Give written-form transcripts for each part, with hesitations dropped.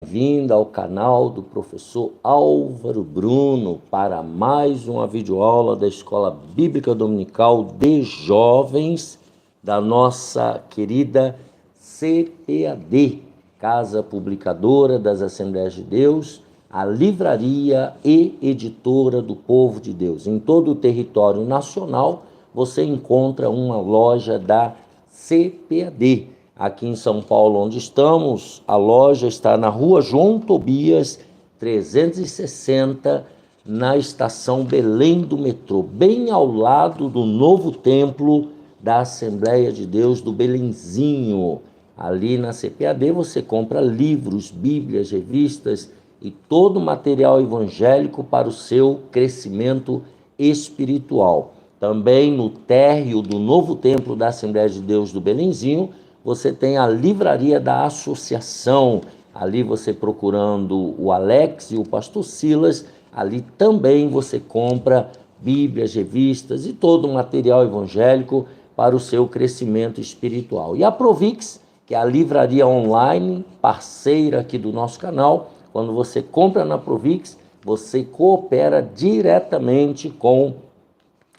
Bem-vinda ao canal do professor Álvaro Bruno para mais uma videoaula da Escola Bíblica Dominical de Jovens da nossa querida CPAD, Casa Publicadora das Assembleias de Deus, a livraria e editora do povo de Deus. Em todo o território nacional você encontra uma loja da CPAD. Aqui em São Paulo, onde estamos, a loja está na rua João Tobias, 360, na estação Belém do metrô, bem ao lado do novo templo da Assembleia de Deus do Belenzinho. Ali na CPAD você compra livros, bíblias, revistas e todo o material evangélico para o seu crescimento espiritual. Também no térreo do novo templo da Assembleia de Deus do Belenzinho, você tem a livraria da associação. Ali você procurando o Alex e o pastor Silas, ali também você compra bíblias, revistas e todo o material evangélico para o seu crescimento espiritual. E a Provix, que é a livraria online, parceira aqui do nosso canal, quando você compra na Provix, você coopera diretamente com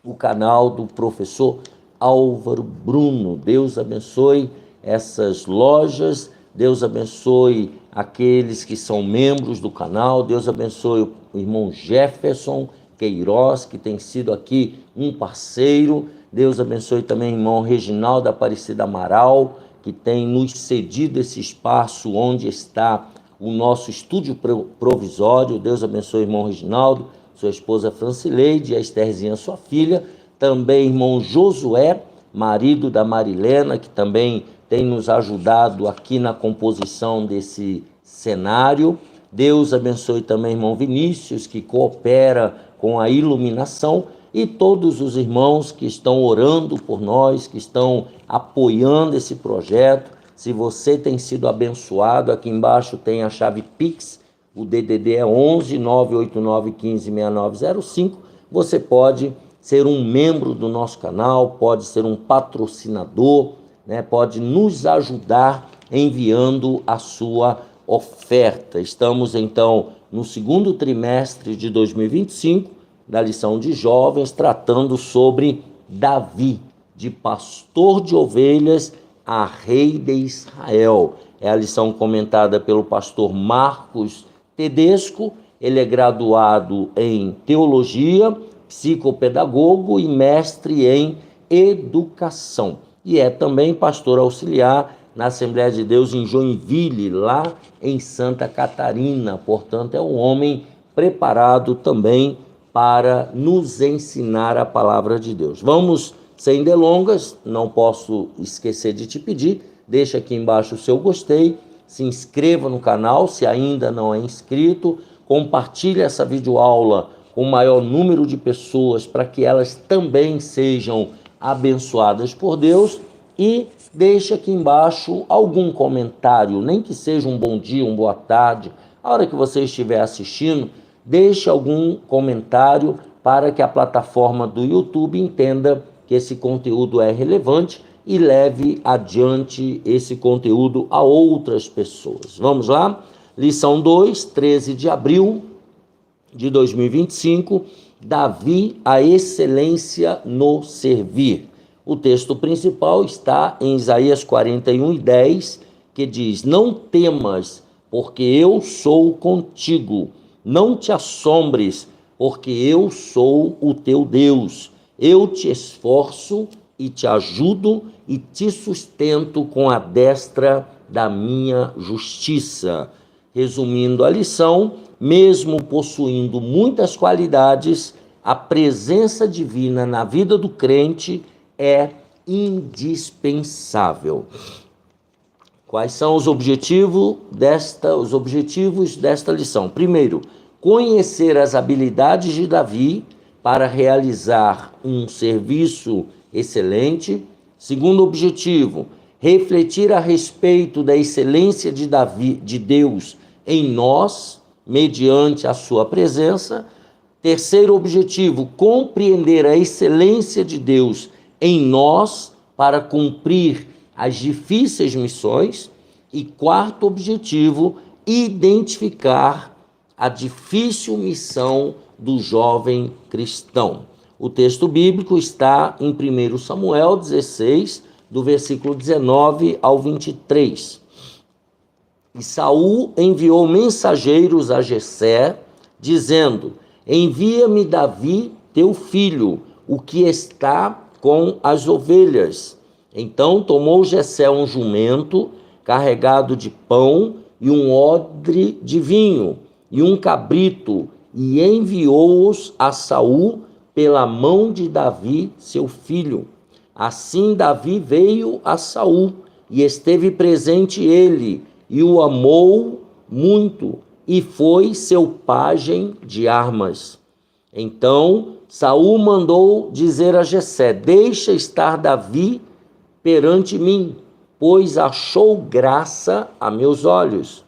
o canal do professor Álvaro Bruno. Deus abençoe essas lojas, Deus abençoe aqueles que são membros do canal, Deus abençoe o irmão Jefferson Queiroz, que tem sido aqui um parceiro, Deus abençoe também o irmão Reginaldo Aparecida Amaral, que tem nos cedido esse espaço onde está o nosso estúdio provisório. Deus abençoe o irmão Reginaldo, sua esposa Francileide, a Estherzinha, sua filha, também irmão Josué, marido da Marilena, que também tem nos ajudado aqui na composição desse cenário. Deus abençoe também irmão Vinícius, que coopera com a iluminação, e todos os irmãos que estão orando por nós, que estão apoiando esse projeto. Se você tem sido abençoado, aqui embaixo tem a chave Pix, o DDD é 11 989 15 6905. Você pode ser um membro do nosso canal, pode ser um patrocinador, pode nos ajudar enviando a sua oferta. Estamos, então, no segundo trimestre de 2025, da lição de jovens, tratando sobre Davi, de pastor de ovelhas a rei de Israel. É a lição comentada pelo pastor Marcos Tedesco. Ele é graduado em teologia, psicopedagogo e mestre em educação. E é também pastor auxiliar na Assembleia de Deus em Joinville, lá em Santa Catarina. Portanto, é um homem preparado também para nos ensinar a palavra de Deus. Vamos, sem delongas, não posso esquecer de te pedir, deixa aqui embaixo o seu gostei, se inscreva no canal se ainda não é inscrito, compartilhe essa videoaula com o maior número de pessoas para que elas também sejam abençoadas por Deus, e deixe aqui embaixo algum comentário, nem que seja um bom dia, uma boa tarde, a hora que você estiver assistindo, deixe algum comentário para que a plataforma do YouTube entenda que esse conteúdo é relevante e leve adiante esse conteúdo a outras pessoas. Vamos lá? Lição 2, 13 de abril de 2025, Davi, a excelência no servir. O texto principal está em Isaías 41:10, que diz: não temas, porque eu sou contigo, não te assombres, porque eu sou o teu Deus, eu te esforço e te ajudo e te sustento com a destra da minha justiça. Resumindo a lição, mesmo possuindo muitas qualidades, a presença divina na vida do crente é indispensável. Quais são os objetivos desta lição? Primeiro, conhecer as habilidades de Davi para realizar um serviço excelente. Segundo objetivo, refletir a respeito da excelência de Deus em nós, mediante a sua presença. Terceiro objetivo, compreender a excelência de Deus em nós para cumprir as difíceis missões. E quarto objetivo, identificar a difícil missão do jovem cristão. O texto bíblico está em 1 Samuel 16, do versículo 19 ao 23. E Saul enviou mensageiros a Jessé, dizendo: envia-me Davi, teu filho, o que está com as ovelhas. Então tomou Jessé um jumento carregado de pão e um odre de vinho e um cabrito, e enviou-os a Saul pela mão de Davi, seu filho. Assim Davi veio a Saul, e esteve presente ele, e o amou muito, e foi seu pajem de armas. Então Saul mandou dizer a Jessé: deixa estar Davi perante mim, pois achou graça a meus olhos.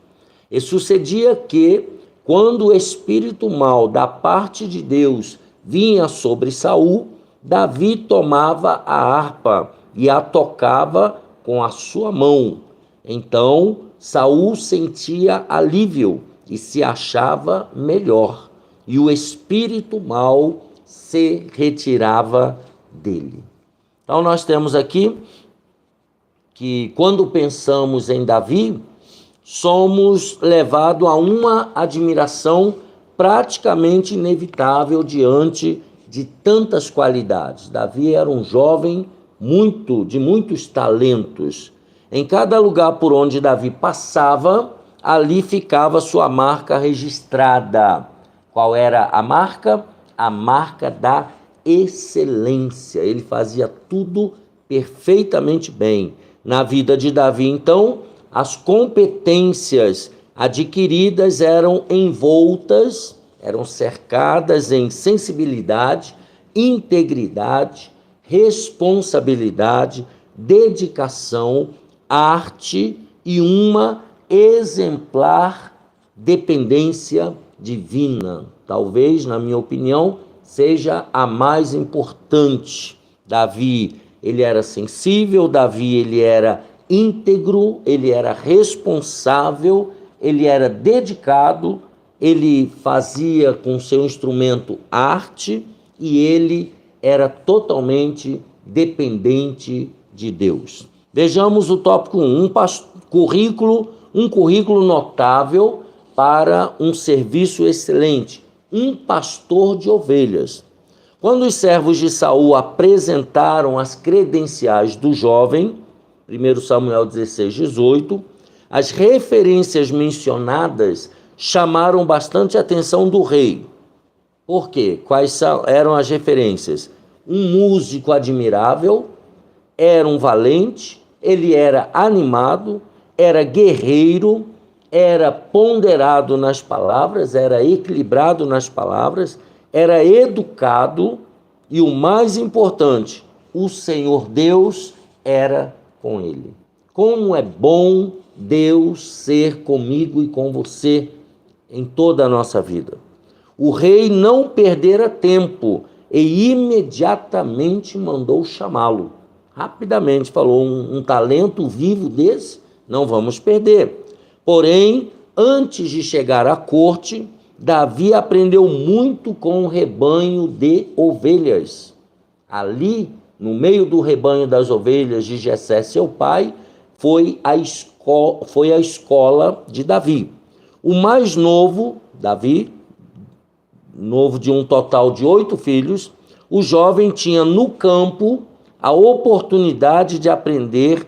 E sucedia que, quando o espírito mau da parte de Deus vinha sobre Saul, Davi tomava a harpa e a tocava com a sua mão. Então Saul sentia alívio e se achava melhor, e o espírito mau se retirava dele. Então nós temos aqui que, quando pensamos em Davi, somos levados a uma admiração praticamente inevitável diante de tantas qualidades. Davi era um jovem de muitos talentos. Em cada lugar por onde Davi passava, ali ficava sua marca registrada. Qual era a marca? A marca da excelência. Ele fazia tudo perfeitamente bem. Na vida de Davi, então, as competências adquiridas eram envoltas, eram cercadas em sensibilidade, integridade, responsabilidade, dedicação, arte e uma exemplar dependência divina. Talvez, na minha opinião, seja a mais importante. Davi, ele era sensível, Davi, ele era íntegro, ele era responsável, ele era dedicado, ele fazia com seu instrumento arte e ele era totalmente dependente de Deus. Vejamos o tópico 1, um currículo notável para um serviço excelente, um pastor de ovelhas. Quando os servos de Saul apresentaram as credenciais do jovem, 1 Samuel 16, 18, as referências mencionadas chamaram bastante a atenção do rei. Por quê? Quais eram as referências? Um músico admirável, era um valente, ele era animado, era guerreiro, era ponderado nas palavras, era equilibrado nas palavras, era educado e, o mais importante, o Senhor Deus era com ele. Como é bom Deus ser comigo e com você em toda a nossa vida. O rei não perdera tempo e imediatamente mandou chamá-lo. Rapidamente falou: um talento vivo desse não vamos perder. Porém, antes de chegar à corte, Davi aprendeu muito com o rebanho de ovelhas. Ali, no meio do rebanho das ovelhas de Jessé, seu pai, foi a escola de Davi. O mais novo, Davi, novo de um total de 8 filhos, o jovem tinha no campo a oportunidade de aprender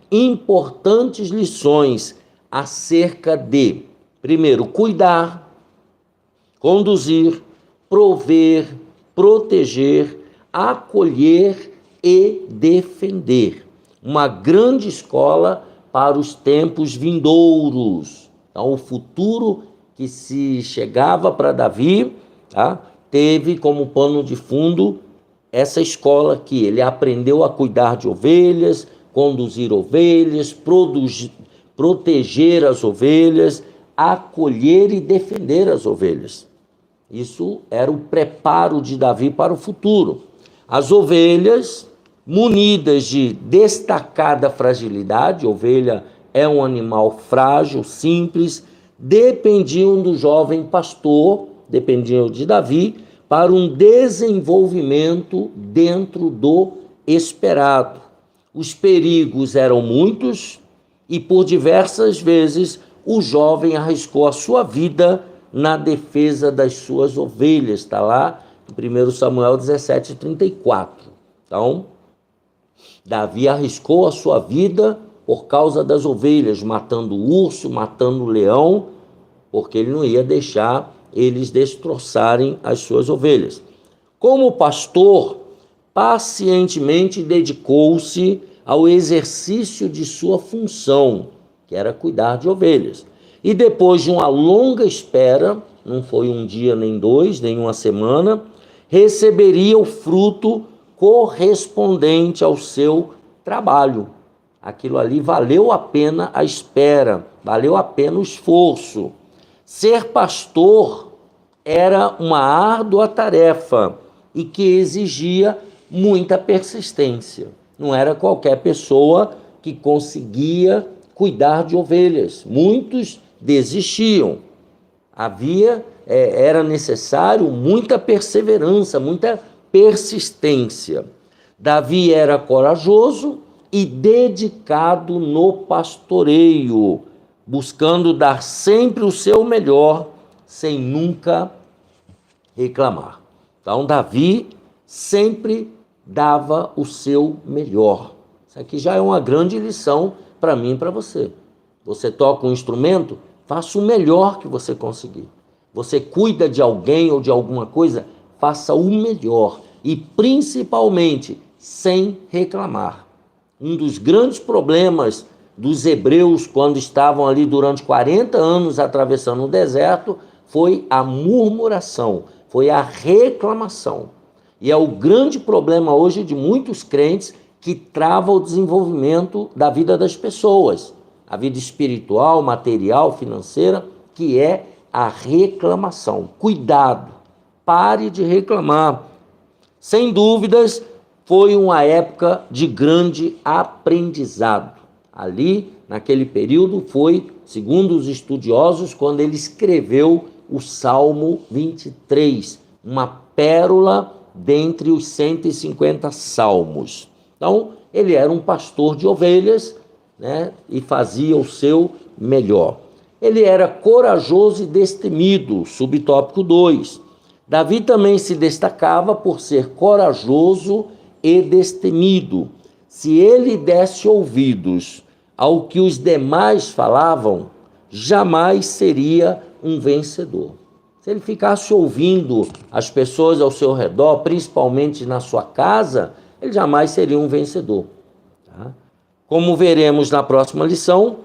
importantes lições acerca de, primeiro, cuidar, conduzir, prover, proteger, acolher e defender. Uma grande escola para os tempos vindouros. Então, o futuro que se chegava para Davi, teve como pano de fundo essa escola que ele aprendeu a cuidar de ovelhas, conduzir ovelhas, proteger as ovelhas, acolher e defender as ovelhas. Isso era o preparo de Davi para o futuro. As ovelhas, munidas de destacada fragilidade, ovelha é um animal frágil, simples, dependiam do jovem pastor, dependiam de Davi, para um desenvolvimento dentro do esperado. Os perigos eram muitos e por diversas vezes o jovem arriscou a sua vida na defesa das suas ovelhas. Está lá em 1 Samuel 17:34. Então, Davi arriscou a sua vida por causa das ovelhas, matando o urso, matando o leão, porque ele não ia deixar eles destroçarem as suas ovelhas. Como pastor, pacientemente dedicou-se ao exercício de sua função, que era cuidar de ovelhas. E depois de uma longa espera, não foi um dia, nem dois, nem uma semana, receberia o fruto correspondente ao seu trabalho. Aquilo ali valeu a pena a espera, valeu a pena o esforço. Ser pastor era uma árdua tarefa e que exigia muita persistência. Não era qualquer pessoa que conseguia cuidar de ovelhas. Muitos desistiam. Era necessário muita perseverança, muita persistência. Davi era corajoso e dedicado no pastoreio, buscando dar sempre o seu melhor, sem nunca reclamar. Então, Davi sempre dava o seu melhor. Isso aqui já é uma grande lição para mim e para você. Você toca um instrumento, faça o melhor que você conseguir. Você cuida de alguém ou de alguma coisa, faça o melhor. E principalmente, sem reclamar. Um dos grandes problemas dos hebreus, quando estavam ali durante 40 anos atravessando o deserto, foi a murmuração, foi a reclamação. E é o grande problema hoje de muitos crentes que trava o desenvolvimento da vida das pessoas, a vida espiritual, material, financeira, que é a reclamação. Cuidado, pare de reclamar. Sem dúvidas, foi uma época de grande aprendizado. Ali, naquele período, foi, segundo os estudiosos, quando ele escreveu o Salmo 23, uma pérola dentre os 150 salmos. Então, ele era um pastor de ovelhas, né, e fazia o seu melhor. Ele era corajoso e destemido, subtópico 2. Davi também se destacava por ser corajoso e destemido. Se ele desse ouvidos ao que os demais falavam, jamais seria um vencedor. Se ele ficasse ouvindo as pessoas ao seu redor, principalmente na sua casa, ele jamais seria um vencedor. Tá? Como veremos na próxima lição,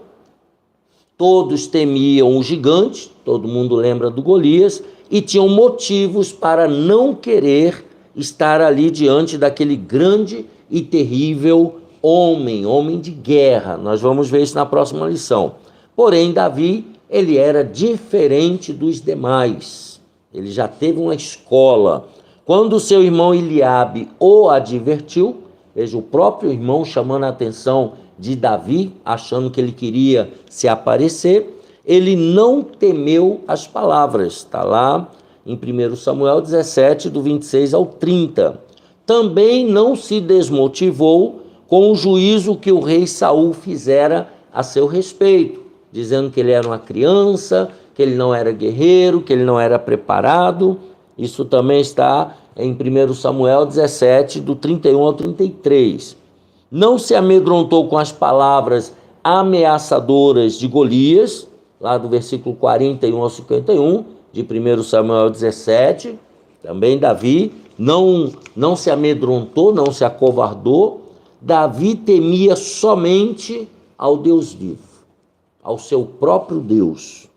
todos temiam o gigante, todo mundo lembra do Golias, e tinham motivos para não querer estar ali diante daquele grande e terrível homem de guerra. Nós vamos ver isso na próxima lição. Porém, Davi, ele era diferente dos demais. Ele já teve uma escola. Quando seu irmão Eliabe o advertiu, veja, o próprio irmão chamando a atenção de Davi, achando que ele queria se aparecer, ele não temeu as palavras. Está lá em 1 Samuel 17, do 26 ao 30. Também não se desmotivou com o juízo que o rei Saul fizera a seu respeito, dizendo que ele era uma criança, que ele não era guerreiro, que ele não era preparado. Isso também está em 1 Samuel 17, do 31 ao 33. Não se amedrontou com as palavras ameaçadoras de Golias, lá do versículo 41 ao 51, de 1 Samuel 17. Também Davi não se amedrontou, não se acovardou. Davi temia somente ao Deus vivo, ao seu próprio Deus.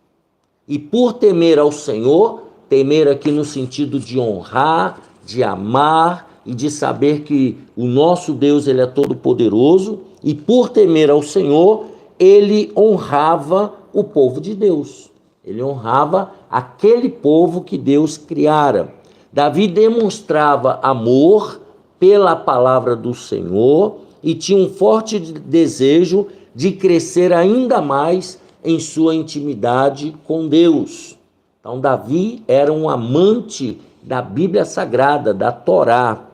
E por temer ao Senhor, temer aqui no sentido de honrar, de amar e de saber que o nosso Deus, ele é todo poderoso, e por temer ao Senhor, ele honrava o povo de Deus. Ele honrava aquele povo que Deus criara. Davi demonstrava amor pela palavra do Senhor e tinha um forte desejo de crescer ainda mais em sua intimidade com Deus. Então, Davi era um amante da Bíblia Sagrada, da Torá.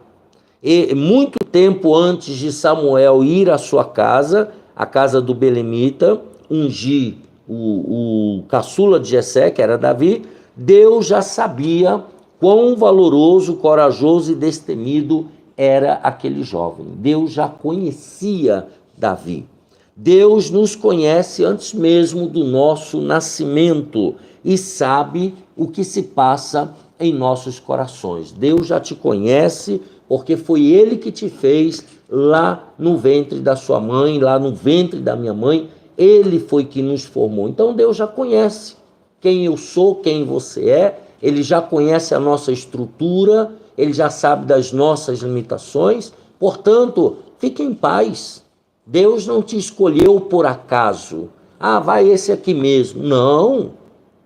E muito tempo antes de Samuel ir à sua casa, a casa do belemita, ungir o caçula de Jessé, que era Davi, Deus já sabia quão valoroso, corajoso e destemido era aquele jovem. Deus já conhecia Davi. Deus nos conhece antes mesmo do nosso nascimento e sabe o que se passa em nossos corações. Deus já te conhece porque foi Ele que te fez lá no ventre da sua mãe, lá no ventre da minha mãe. Ele foi que nos formou. Então Deus já conhece quem eu sou, quem você é. Ele já conhece a nossa estrutura, Ele já sabe das nossas limitações. Portanto, fique em paz. Deus não te escolheu por acaso. Ah, vai esse aqui mesmo. Não.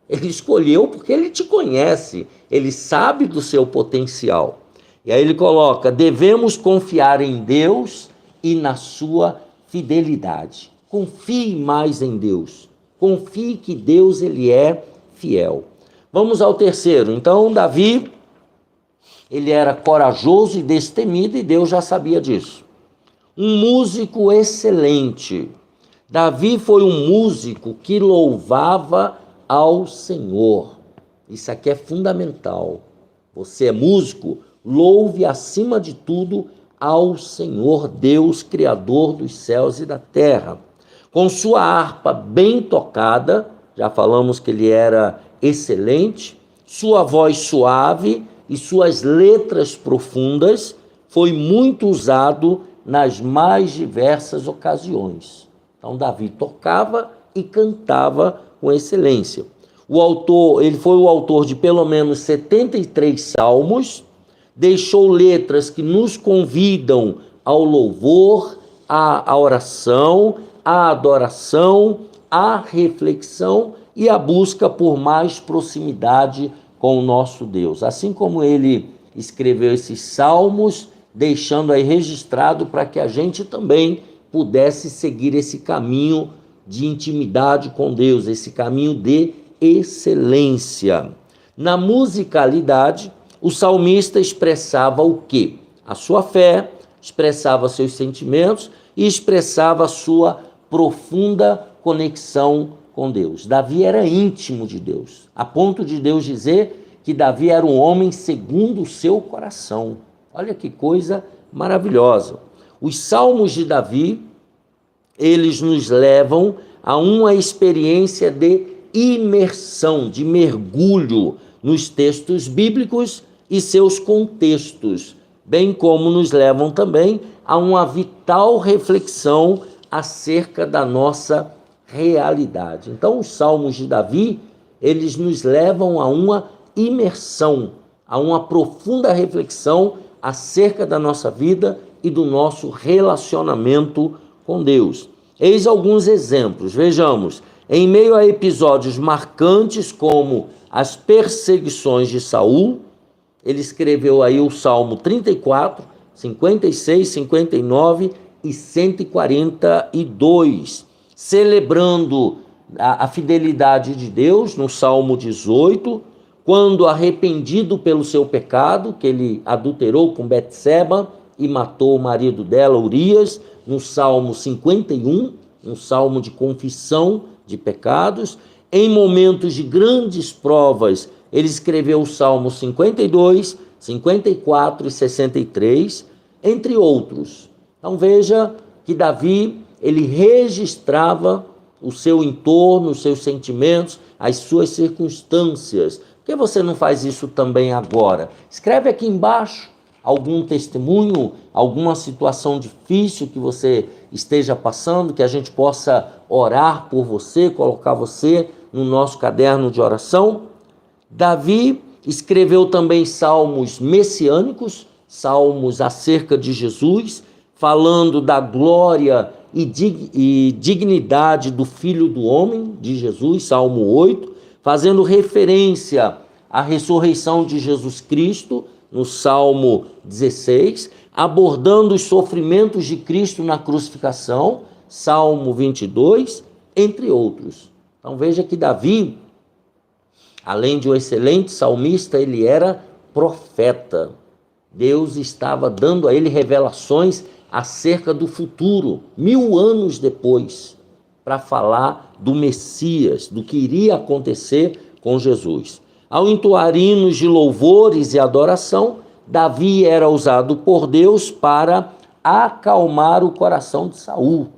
Ele escolheu porque Ele te conhece. Ele sabe do seu potencial. E aí ele coloca: devemos confiar em Deus e na sua fidelidade. Confie mais em Deus. Confie que Deus, Ele é fiel. Vamos ao terceiro. Então, Davi, ele era corajoso e destemido e Deus já sabia disso. Um músico excelente. Davi foi um músico que louvava ao Senhor. Isso aqui é fundamental. Você é músico, louve acima de tudo ao Senhor Deus, Criador dos céus e da terra. Com sua harpa bem tocada, já falamos que ele era excelente, sua voz suave e suas letras profundas foi muito usado nas mais diversas ocasiões. Então Davi tocava e cantava com excelência. Ele foi o autor de pelo menos 73 salmos, deixou letras que nos convidam ao louvor, à oração, à adoração, à reflexão e à busca por mais proximidade com o nosso Deus. Assim como ele escreveu esses salmos, deixando aí registrado para que a gente também pudesse seguir esse caminho de intimidade com Deus, esse caminho de excelência. Na musicalidade, o salmista expressava o quê? A sua fé, expressava seus sentimentos e expressava a sua profunda conexão com Deus. Davi era íntimo de Deus, a ponto de Deus dizer que Davi era um homem segundo o seu coração. Olha que coisa maravilhosa. Os salmos de Davi, eles nos levam a uma experiência de imersão, de mergulho nos textos bíblicos e seus contextos, bem como nos levam também a uma vital reflexão acerca da nossa realidade. Então, os salmos de Davi, eles nos levam a uma imersão, a uma profunda reflexão acerca da nossa vida e do nosso relacionamento com Deus. Eis alguns exemplos. Vejamos, em meio a episódios marcantes como as perseguições de Saul, ele escreveu aí o Salmo 34, 56, 59 e 142, celebrando a fidelidade de Deus no Salmo 18, quando arrependido pelo seu pecado, que ele adulterou com Betseba e matou o marido dela, Urias, no Salmo 51, um salmo de confissão de pecados. Em momentos de grandes provas, ele escreveu o Salmo 52, 54 e 63, entre outros. Então veja que Davi, ele registrava o seu entorno, os seus sentimentos, as suas circunstâncias. Por que você não faz isso também agora? Escreve aqui embaixo algum testemunho, alguma situação difícil que você esteja passando, que a gente possa orar por você, colocar você no nosso caderno de oração. Davi escreveu também salmos messiânicos, salmos acerca de Jesus, falando da glória e dignidade do Filho do Homem, de Jesus, Salmo 8, fazendo referência à ressurreição de Jesus Cristo, no Salmo 16, abordando os sofrimentos de Cristo na crucificação, Salmo 22, entre outros. Então veja que Davi, além de um excelente salmista, ele era profeta. Deus estava dando a ele revelações acerca do futuro, 1000 anos depois, para falar do Messias, do que iria acontecer com Jesus. Ao entoar hinos de louvores e adoração, Davi era usado por Deus para acalmar o coração de Saul.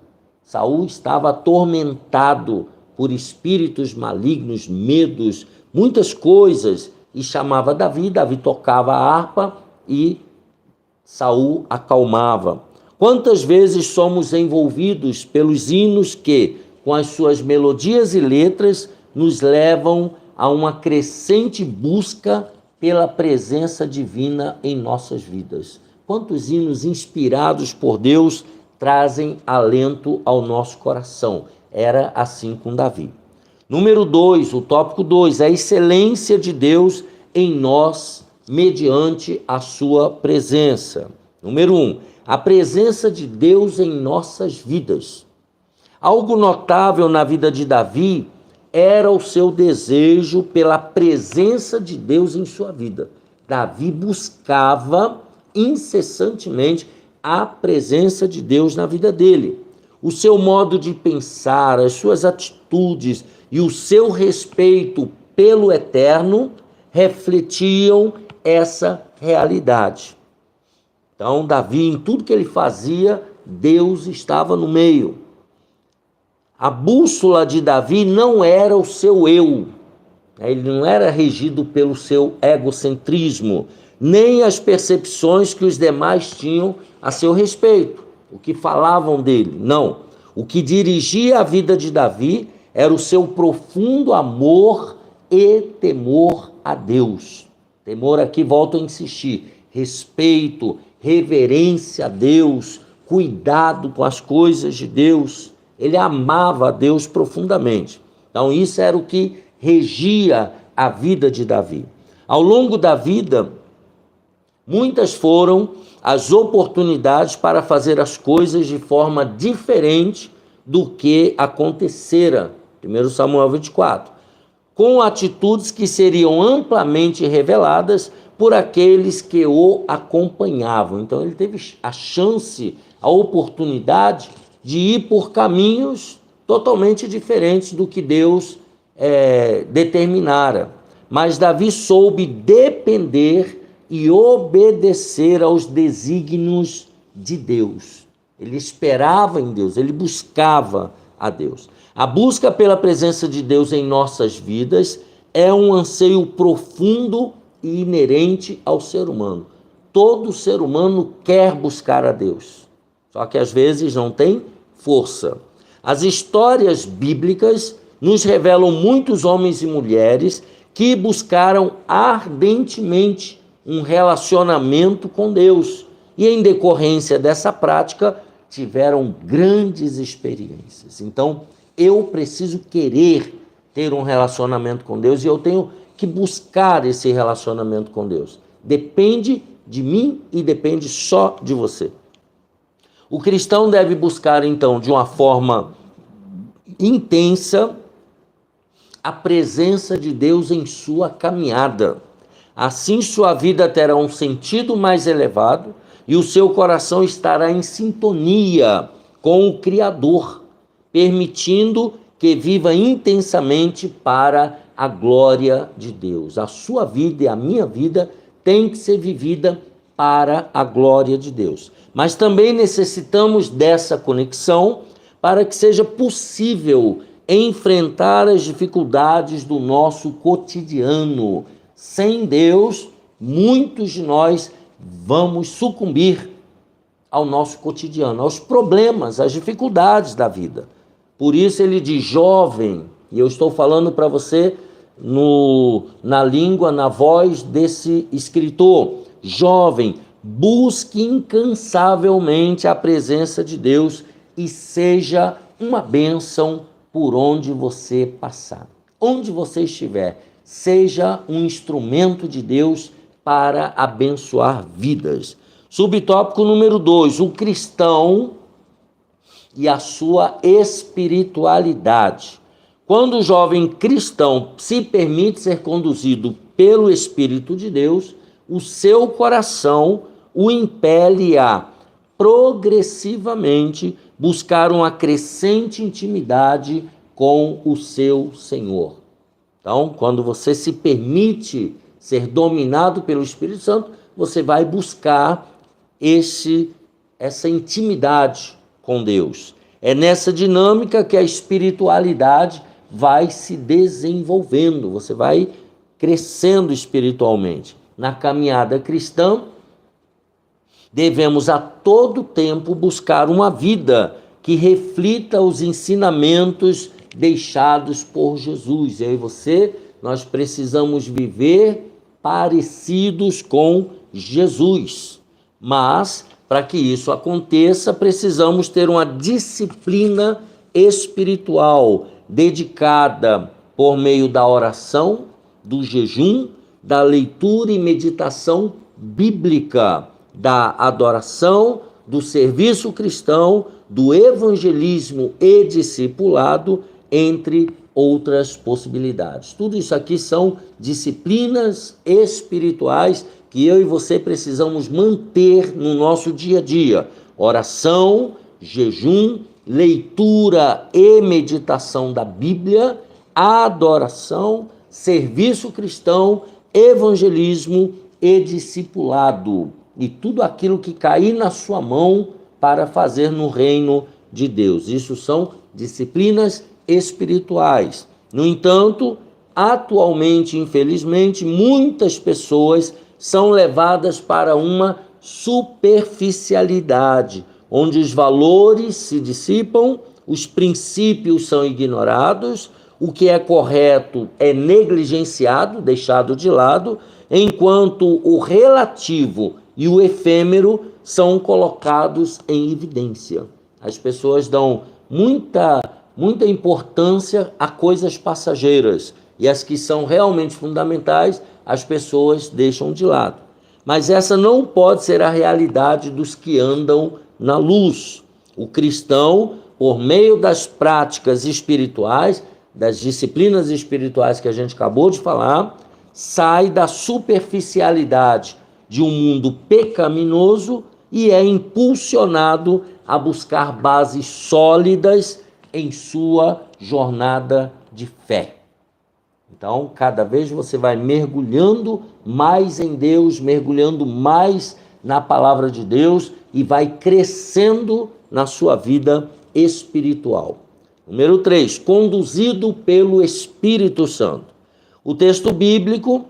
Saul estava atormentado por espíritos malignos, medos, muitas coisas, e chamava Davi. Davi tocava a harpa e Saul acalmava. Quantas vezes somos envolvidos pelos hinos que, com as suas melodias e letras, nos levam a uma crescente busca pela presença divina em nossas vidas. Quantos hinos inspirados por Deus trazem alento ao nosso coração. Era assim com Davi. Número 2, o tópico 2, a excelência de Deus em nós mediante a sua presença. Número 1, a presença de Deus em nossas vidas. Algo notável na vida de Davi era o seu desejo pela presença de Deus em sua vida. Davi buscava incessantemente a presença de Deus na vida dele. O seu modo de pensar, as suas atitudes e o seu respeito pelo eterno refletiam essa realidade. Então, Davi, em tudo que ele fazia, Deus estava no meio. A bússola de Davi não era o seu eu, ele não era regido pelo seu egocentrismo, nem as percepções que os demais tinham a seu respeito, o que falavam dele. Não, o que dirigia a vida de Davi era o seu profundo amor e temor a Deus. Temor, aqui volto a insistir, respeito, reverência a Deus, cuidado com as coisas de Deus. Ele amava a Deus profundamente. Então isso era o que regia a vida de Davi. Ao longo da vida, muitas foram as oportunidades para fazer as coisas de forma diferente do que acontecera. 1 Samuel 24. Com atitudes que seriam amplamente reveladas por aqueles que o acompanhavam. Então ele teve a chance, a oportunidade de ir por caminhos totalmente diferentes do que Deus determinara. Mas Davi soube depender e obedecer aos desígnios de Deus. Ele esperava em Deus, ele buscava a Deus. A busca pela presença de Deus em nossas vidas é um anseio profundo e inerente ao ser humano. Todo ser humano quer buscar a Deus, só que às vezes não tem força. As histórias bíblicas nos revelam muitos homens e mulheres que buscaram ardentemente um relacionamento com Deus e, em decorrência dessa prática, tiveram grandes experiências. Então, eu preciso querer ter um relacionamento com Deus e eu tenho que buscar esse relacionamento com Deus. Depende de mim e depende só de você. O cristão deve buscar, então, de uma forma intensa, a presença de Deus em sua caminhada. Assim, sua vida terá um sentido mais elevado e o seu coração estará em sintonia com o Criador, permitindo que viva intensamente para a glória de Deus. A sua vida e a minha vida tem que ser vivida para a glória de Deus. Mas também necessitamos dessa conexão para que seja possível enfrentar as dificuldades do nosso cotidiano. Sem Deus, muitos de nós vamos sucumbir ao nosso cotidiano, aos problemas, às dificuldades da vida. Por isso ele diz, jovem, e eu estou falando para você na língua, na voz desse escritor, jovem, busque incansavelmente a presença de Deus e seja uma bênção por onde você passar. Onde você estiver, seja um instrumento de Deus para abençoar vidas. Subtópico número 2, o cristão e a sua espiritualidade. Quando o jovem cristão se permite ser conduzido pelo Espírito de Deus, o seu coração o impele a progressivamente buscar uma crescente intimidade com o seu Senhor. Então, quando você se permite ser dominado pelo Espírito Santo, você vai buscar essa intimidade com Deus. É nessa dinâmica que a espiritualidade vai se desenvolvendo, você vai crescendo espiritualmente. Na caminhada cristã, devemos a todo tempo buscar uma vida que reflita os ensinamentos deixados por Jesus. Eu e você, nós precisamos viver parecidos com Jesus. Mas, para que isso aconteça, precisamos ter uma disciplina espiritual dedicada por meio da oração, do jejum, da leitura e meditação bíblica, da adoração, do serviço cristão, do evangelismo e discipulado, entre outras possibilidades. Tudo isso aqui são disciplinas espirituais que eu e você precisamos manter no nosso dia a dia. Oração, jejum, leitura e meditação da Bíblia, adoração, serviço cristão, evangelismo e discipulado. E tudo aquilo que cair na sua mão para fazer no reino de Deus. Isso são disciplinas espirituais. No entanto, atualmente, infelizmente, muitas pessoas são levadas para uma superficialidade, onde os valores se dissipam, os princípios são ignorados, o que é correto é negligenciado, deixado de lado, enquanto o relativo e o efêmero são colocados em evidência. As pessoas dão muita importância a coisas passageiras, e as que são realmente fundamentais, as pessoas deixam de lado. Mas essa não pode ser a realidade dos que andam na luz. O cristão, por meio das práticas espirituais, das disciplinas espirituais que a gente acabou de falar, sai da superficialidade de um mundo pecaminoso e é impulsionado a buscar bases sólidas em sua jornada de fé. Então, cada vez você vai mergulhando mais em Deus, mergulhando mais na palavra de Deus e vai crescendo na sua vida espiritual. Número 3, conduzido pelo Espírito Santo. O texto bíblico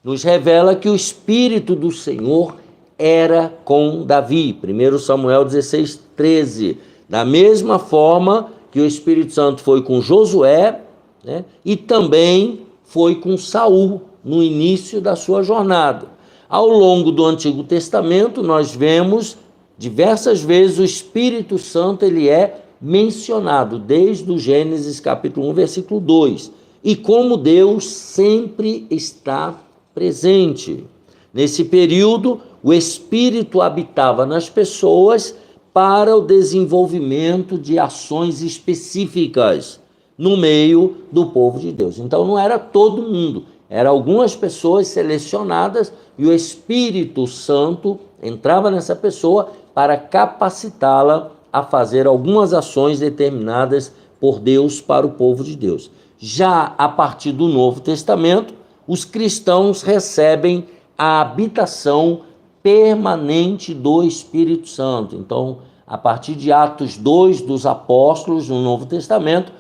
nos revela que o Espírito do Senhor era com Davi. 1 Samuel 16:13. Da mesma forma que o Espírito Santo foi com Josué, né, e também foi com Saul no início da sua jornada. Ao longo do Antigo Testamento, nós vemos diversas vezes o Espírito Santo, ele é mencionado desde o Gênesis capítulo 1, versículo 2. E como Deus sempre está presente. Nesse período, o Espírito habitava nas pessoas para o desenvolvimento de ações específicas no meio do povo de Deus. Então não era todo mundo, eram algumas pessoas selecionadas e o Espírito Santo entrava nessa pessoa para capacitá-la a fazer algumas ações determinadas por Deus para o povo de Deus. Já a partir do Novo Testamento, os cristãos recebem a habitação permanente do Espírito Santo. Então, a partir de Atos 2 dos apóstolos no Novo Testamento,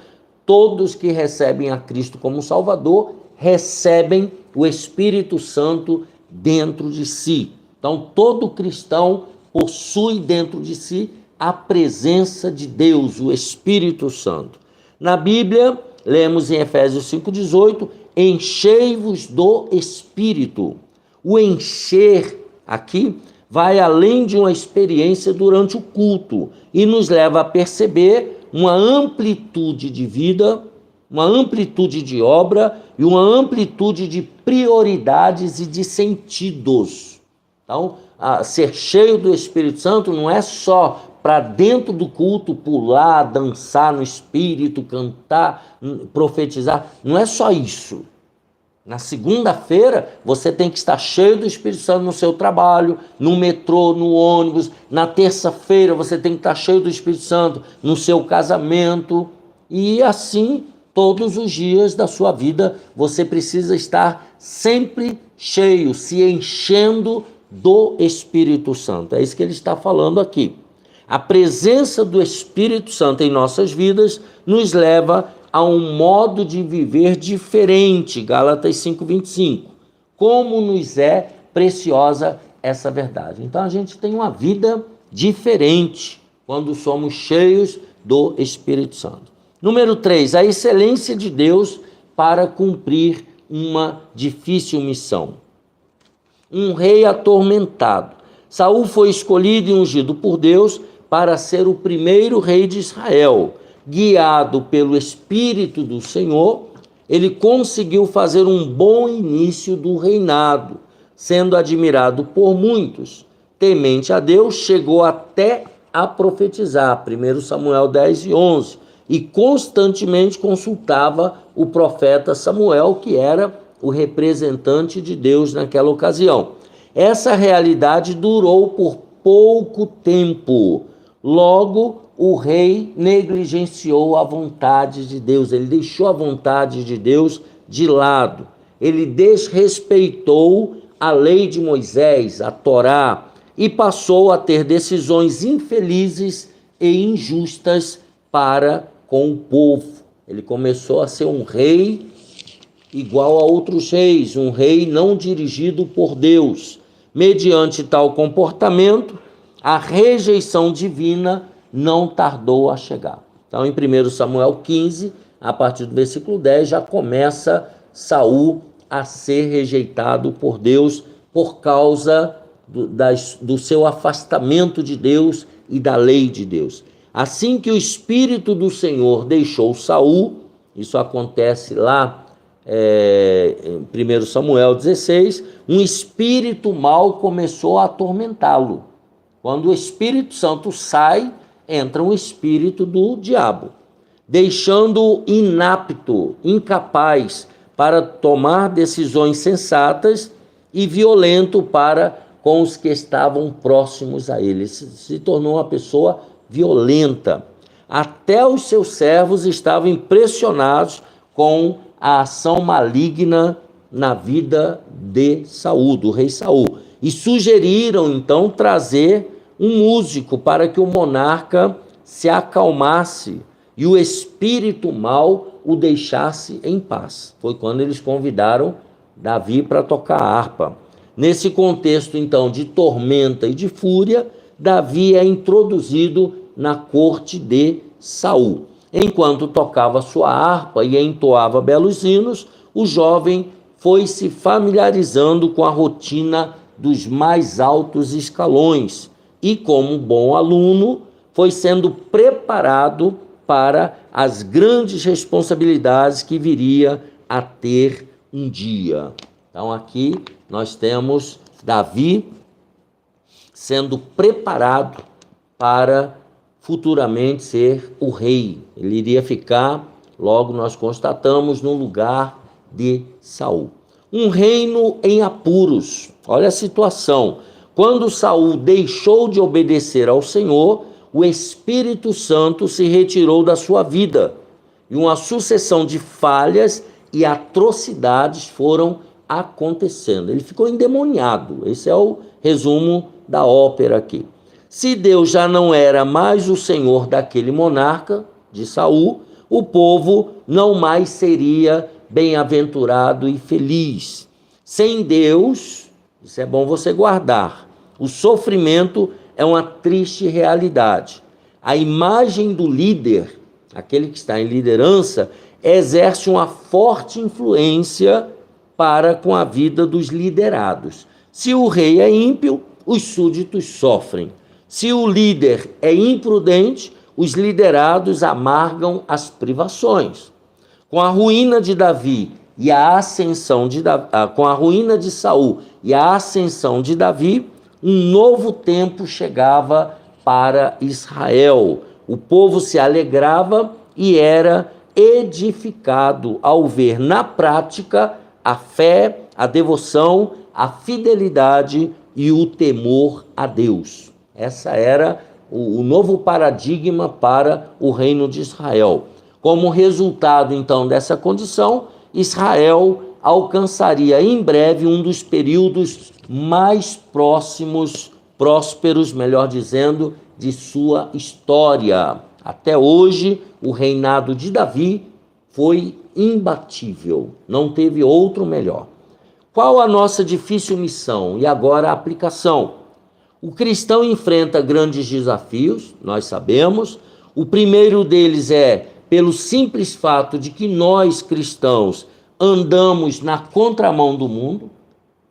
todos que recebem a Cristo como Salvador recebem o Espírito Santo dentro de si. Então, todo cristão possui dentro de si a presença de Deus, o Espírito Santo. Na Bíblia, lemos em Efésios 5,18, enchei-vos do Espírito. O encher aqui vai além de uma experiência durante o culto e nos leva a perceber uma amplitude de vida, uma amplitude de obra e uma amplitude de prioridades e de sentidos. Então, ser cheio do Espírito Santo não é só para dentro do culto pular, dançar no Espírito, cantar, profetizar. Não é só isso. Na segunda-feira, você tem que estar cheio do Espírito Santo no seu trabalho, no metrô, no ônibus. Na terça-feira, você tem que estar cheio do Espírito Santo no seu casamento. E assim, todos os dias da sua vida, você precisa estar sempre cheio, se enchendo do Espírito Santo. É isso que ele está falando aqui. A presença do Espírito Santo em nossas vidas nos leva a um modo de viver diferente, Gálatas 5:25. Como nos é preciosa essa verdade. Então a gente tem uma vida diferente quando somos cheios do Espírito Santo. Número 3, a excelência de Deus para cumprir uma difícil missão. Um rei atormentado. Saul foi escolhido e ungido por Deus para ser o primeiro rei de Israel. Guiado pelo Espírito do Senhor, ele conseguiu fazer um bom início do reinado, sendo admirado por muitos. Temente a Deus, chegou até a profetizar, 1 Samuel 10:11, e constantemente consultava o profeta Samuel, que era o representante de Deus naquela ocasião. Essa realidade durou por pouco tempo. Logo, o rei negligenciou a vontade de Deus, ele deixou a vontade de Deus de lado. Ele desrespeitou a lei de Moisés, a Torá, e passou a ter decisões infelizes e injustas para com o povo. Ele começou a ser um rei igual a outros reis, um rei não dirigido por Deus. Mediante tal comportamento, a rejeição divina não tardou a chegar. Então, em 1 Samuel 15, a partir do versículo 10, já começa Saul a ser rejeitado por Deus por causa do seu afastamento de Deus e da lei de Deus. Assim que o Espírito do Senhor deixou Saul, isso acontece lá em 1 Samuel 16, um espírito mau começou a atormentá-lo. Quando o Espírito Santo sai, entra um espírito do diabo, deixando-o inapto, incapaz para tomar decisões sensatas e violento para com os que estavam próximos a ele. Se tornou uma pessoa violenta. Até os seus servos estavam impressionados com a ação maligna na vida de Saul, do rei Saul, e sugeriram então trazer um músico para que o monarca se acalmasse e o espírito mau o deixasse em paz. Foi quando eles convidaram Davi para tocar harpa. Nesse contexto então de tormenta e de fúria, Davi é introduzido na corte de Saul. Enquanto tocava sua harpa e entoava belos hinos, o jovem foi se familiarizando com a rotina dos mais altos escalões e, como bom aluno, foi sendo preparado para as grandes responsabilidades que viria a ter um dia. Então aqui nós temos Davi sendo preparado para futuramente ser o rei. Ele iria ficar, logo nós constatamos, no lugar de Saul. Um reino em apuros. Olha a situação. Quando Saul deixou de obedecer ao Senhor, o Espírito Santo se retirou da sua vida e uma sucessão de falhas e atrocidades foram acontecendo. Ele ficou endemoniado. Esse é o resumo da ópera aqui. Se Deus já não era mais o Senhor daquele monarca, de Saul, o povo não mais seria bem-aventurado e feliz. Sem Deus, isso é bom você guardar, o sofrimento é uma triste realidade. A imagem do líder, aquele que está em liderança, exerce uma forte influência para com a vida dos liderados. Se o rei é ímpio, os súditos sofrem. Se o líder é imprudente, os liderados amargam as privações. Com a ruína de Davi e a ascensão de com a ruína de Saul e a ascensão de Davi, um novo tempo chegava para Israel. O povo se alegrava e era edificado ao ver na prática a fé, a devoção, a fidelidade e o temor a Deus. Essa era o novo paradigma para o reino de Israel. Como resultado, então, dessa condição, Israel alcançaria em breve um dos períodos mais prósperos, melhor dizendo, de sua história. Até hoje, o reinado de Davi foi imbatível, não teve outro melhor. Qual a nossa difícil missão? E agora a aplicação. O cristão enfrenta grandes desafios, nós sabemos. O primeiro deles é pelo simples fato de que nós, cristãos, andamos na contramão do mundo.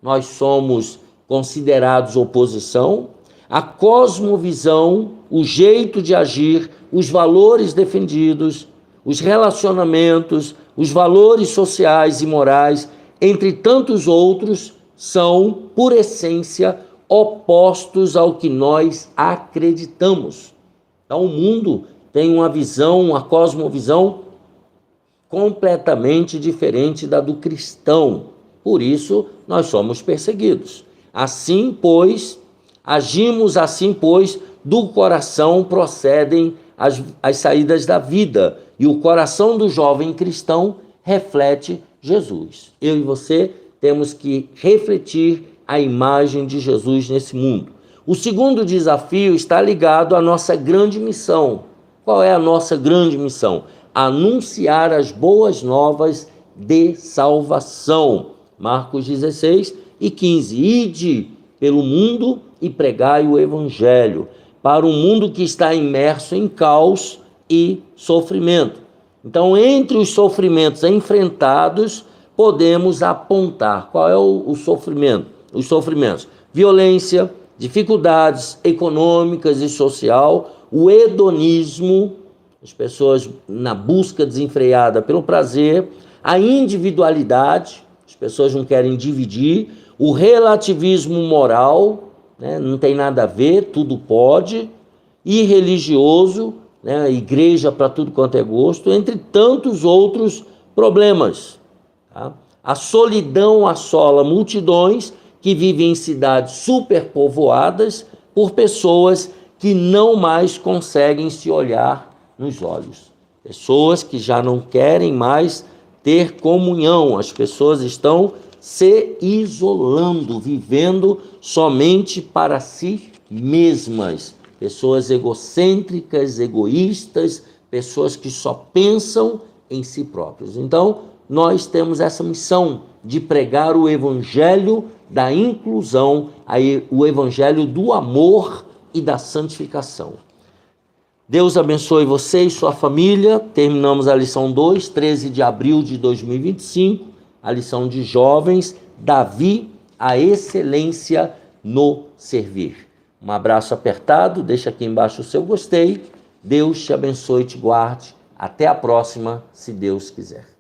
Nós somos considerados oposição. A cosmovisão, o jeito de agir, os valores defendidos, os relacionamentos, os valores sociais e morais, entre tantos outros, são, por essência, opostos ao que nós acreditamos. Então, o mundo tem uma visão, uma cosmovisão completamente diferente da do cristão. Por isso, nós somos perseguidos. Assim, pois, agimos assim, pois, do coração procedem as saídas da vida, e o coração do jovem cristão reflete Jesus. Eu e você temos que refletir a imagem de Jesus nesse mundo. O segundo desafio está ligado à nossa grande missão. Qual é a nossa grande missão? Anunciar as boas novas de salvação. Marcos 16 e 15. Ide pelo mundo e pregai o evangelho para um mundo que está imerso em caos e sofrimento. Então, entre os sofrimentos enfrentados, podemos apontar qual é o sofrimento. Os sofrimentos: violência, dificuldades econômicas e social, o hedonismo, as pessoas na busca desenfreada pelo prazer, a individualidade, as pessoas não querem dividir, o relativismo moral, né, não tem nada a ver, tudo pode, e religioso, né, igreja para tudo quanto é gosto, entre tantos outros problemas. Tá? A solidão assola multidões que vivem em cidades superpovoadas por pessoas que não mais conseguem se olhar nos olhos. Pessoas que já não querem mais ter comunhão. As pessoas estão se isolando, vivendo somente para si mesmas. Pessoas egocêntricas, egoístas, pessoas que só pensam em si próprios. Então, nós temos essa missão de pregar o evangelho da inclusão, o evangelho do amor e da santificação. Deus abençoe você e sua família. Terminamos a lição 2, 13 de abril de 2025, a lição de jovens, Davi, a excelência no servir. Um abraço apertado, deixa aqui embaixo o seu gostei. Deus te abençoe e te guarde. Até a próxima, se Deus quiser.